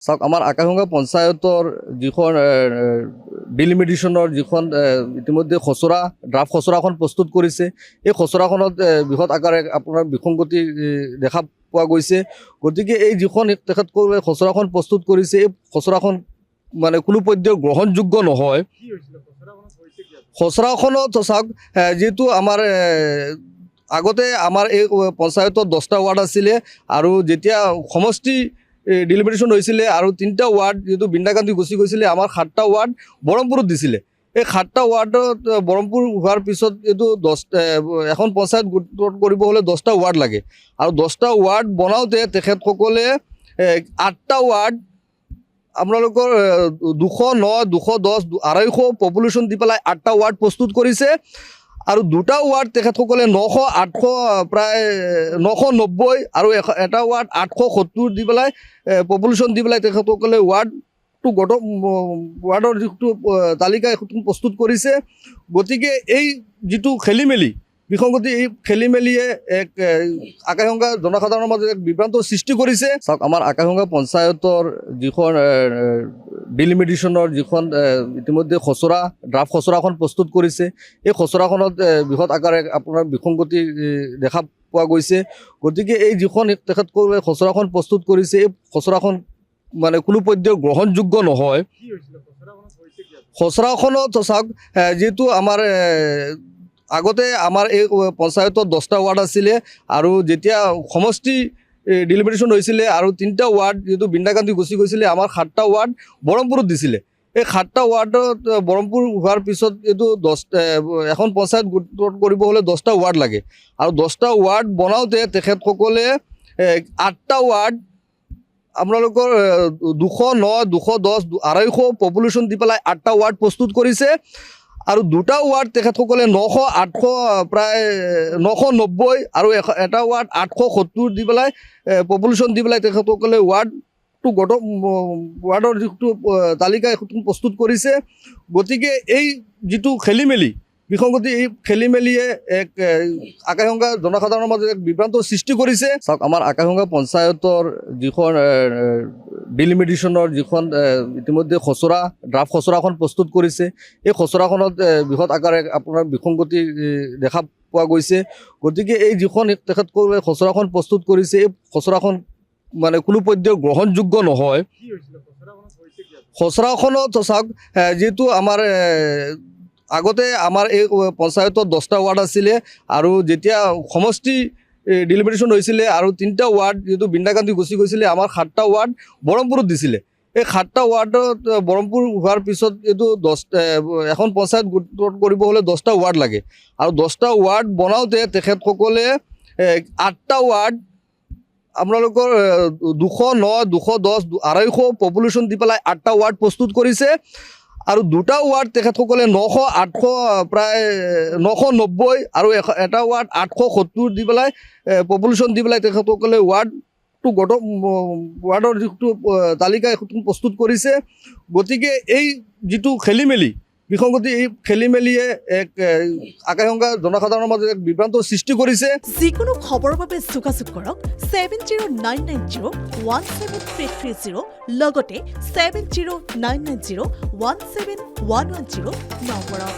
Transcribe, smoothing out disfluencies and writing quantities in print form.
চাওক আমাৰ আকাশগংগা পঞ্চায়তৰ যিখন ডিলিমিটেশ্যনৰ যিখন ইতিমধ্যে খচৰা ড্ৰাফ্ট খচৰাখন প্ৰস্তুত কৰিছে, এই খচৰাখনত বৃহৎ আকাৰে আপোনাৰ বিসংগতি দেখা পোৱা গৈছে। গতিকে এই যিখন তেখেতসকলে খচৰাখন প্ৰস্তুত কৰিছে, এই খচৰাখন মানে কোনো পৰ্যায়ত গ্ৰহণযোগ্য নহয়। খচৰাখনত চাওক, যিহেতু আমাৰ আগতে আমাৰ এই পঞ্চায়তত 10টা ৱাৰ্ড আছিলে আৰু যেতিয়া সমষ্টি ডিলিমিটেশ্যন হৈছিলে আৰু 3টা ৱাৰ্ড যিহেতু বৃন্দা গান্ধী গুচি গৈছিলে, আমাৰ 7টা ৱাৰ্ড বৰহমপুৰত দিছিলে। এই 7টা ৱাৰ্ডত বৰহমপুৰ হোৱাৰ পিছত এইটো এখন পঞ্চায়ত গোট কৰিব হ'লে 10টা ৱাৰ্ড লাগে আৰু 10টা ৱাৰ্ড বনাওঁতে তেখেতসকলে 8টা ৱাৰ্ড আপোনালোকৰ 209, 210, 250 পপুলেশ্যন দি পেলাই 8টা ৱাৰ্ড প্ৰস্তুত কৰিছে আৰু 2টা ৱাৰ্ড তেখেতসকলে 900, 800 প্ৰায় 990 আৰু এটা ৱাৰ্ড 870 দি পেলাই পপুলেশ্যন দি পেলাই তেখেতসকলে ৱাৰ্ডৰ যিটো তালিকা এখন প্ৰস্তুত কৰিছে। গতিকে এই যিটো খেলিমেলি বিসংগতি, এই খেলিমেলিয়ে এক আকাশগংগা জনসাধাৰণৰ মাজত এক বিভ্ৰান্তৰ সৃষ্টি কৰিছে। চাওক, আমাৰ আকাশগংগা পঞ্চায়তৰ যিখন ডিলিমিটেশ্যনৰ যিখন ইতিমধ্যে খচৰা ড্ৰাফ্ট খচৰাখন প্ৰস্তুত কৰিছে, এই খচৰাখনত বৃহৎ আকাৰে আপোনাৰ বিসংগতি দেখা পোৱা গৈছে। গতিকে এই যিখন তেখেতসকলে খচৰাখন প্ৰস্তুত কৰিছে, এই খচৰাখন মানে কোনো পৰ্যায়ত গ্ৰহণযোগ্য নহয়। খচৰাখনত চাওক, যিহেতু আমাৰ আগতে আমাৰ এই পঞ্চায়তত 10টা ৱাৰ্ড আছিলে আৰু যেতিয়া সমষ্টি ডিলিমিটেশ্যন হৈছিলে আৰু 3টা ৱাৰ্ড যিহেতু বৃন্দা গান্ধী গুচি গৈছিলে, আমাৰ 7টা ৱাৰ্ড বৰহমপুৰত দিছিলে। এই 7টা ৱাৰ্ডত বৰহমপুৰ হোৱাৰ পিছত এইটো এখন পঞ্চায়ত গোট কৰিব হ'লে 10টা ৱাৰ্ড লাগে আৰু 10টা ৱাৰ্ড বনাওঁতে তেখেতসকলে 8টা ৱাৰ্ড আপোনালোকৰ 209, 210, 250 পপুলেশ্যন দি পেলাই 8টা ৱাৰ্ড প্ৰস্তুত কৰিছে আৰু 2টা ৱাৰ্ড তেখেতসকলে 900, 800 প্ৰায় 990 আৰু এটা ৱাৰ্ড 870 দি পেলাই পপুলেশ্যন দি পেলাই তেখেতসকলে ৱাৰ্ডৰ যিটো তালিকা এখন প্ৰস্তুত কৰিছে। গতিকে এই যিটো খেলিমেলি বিসংগতি, এই খেলিমেলিয়ে এক আকাশগংগা জনসাধাৰণৰ মাজত এক বিভ্ৰান্তৰ সৃষ্টি কৰিছে। চাওক, আমাৰ আকাশগংগা পঞ্চায়তৰ যিখন ডিলিমিটেশ্যনৰ যিখন ইতিমধ্যে খচৰা ড্ৰাফ্ট খচৰাখন প্ৰস্তুত কৰিছে, এই খচৰাখনত বৃহৎ আকাৰে আপোনাৰ বিসংগতি দেখা পোৱা গৈছে। গতিকে এই যিখন তেখেতসকলে খচৰাখন প্ৰস্তুত কৰিছে, এই খচৰাখন মানে কোনো পৰ্যায়ত গ্ৰহণযোগ্য নহয়। খচৰাখনত চাওক, যিহেতু আমাৰ আগতে আমাৰ এই পঞ্চায়তত 10টা ৱাৰ্ড আছিলে আৰু যেতিয়া সমষ্টি ডিলিমিটেশ্যন হৈছিলে আৰু 3টা ৱাৰ্ড যিহেতু বৃন্দা গান্ধী গুচি গৈছিলে, আমাৰ 7টা ৱাৰ্ড বৰহমপুৰত দিছিলে। এই 7টা ৱাৰ্ডত বৰহমপুৰ হোৱাৰ পিছত এইটো এখন পঞ্চায়ত গোট কৰিব হ'লে 10টা ৱাৰ্ড লাগে আৰু 10টা ৱাৰ্ড বনাওঁতে তেখেতসকলে 8টা ৱাৰ্ড আপোনালোকৰ 209, 210, 250 পপুলেশ্যন দি পেলাই 8টা ৱাৰ্ড প্ৰস্তুত কৰিছে আৰু 2টা ৱাৰ্ড তেখেতসকলে 900, 800 প্ৰায় 990 আৰু এটা ৱাৰ্ড 870 দি পেলাই পপুলেশ্যন দি পেলাই তেখেতসকলে ৱাৰ্ডৰ যিটো তালিকা এখন প্ৰস্তুত কৰিছে। গতিকে এই যিটো খেলিমেলি বিসংগতি, এই খেলিমেলিয়ে এক আকাশগংগা জনসাধাৰণৰ মাজত এক বিভ্ৰান্তৰ সৃষ্টি কৰিছে। যিকোনো খবৰৰ বাবে যোগাযোগ কৰক 7099017330 লগতে 7099017110 নম্বৰত।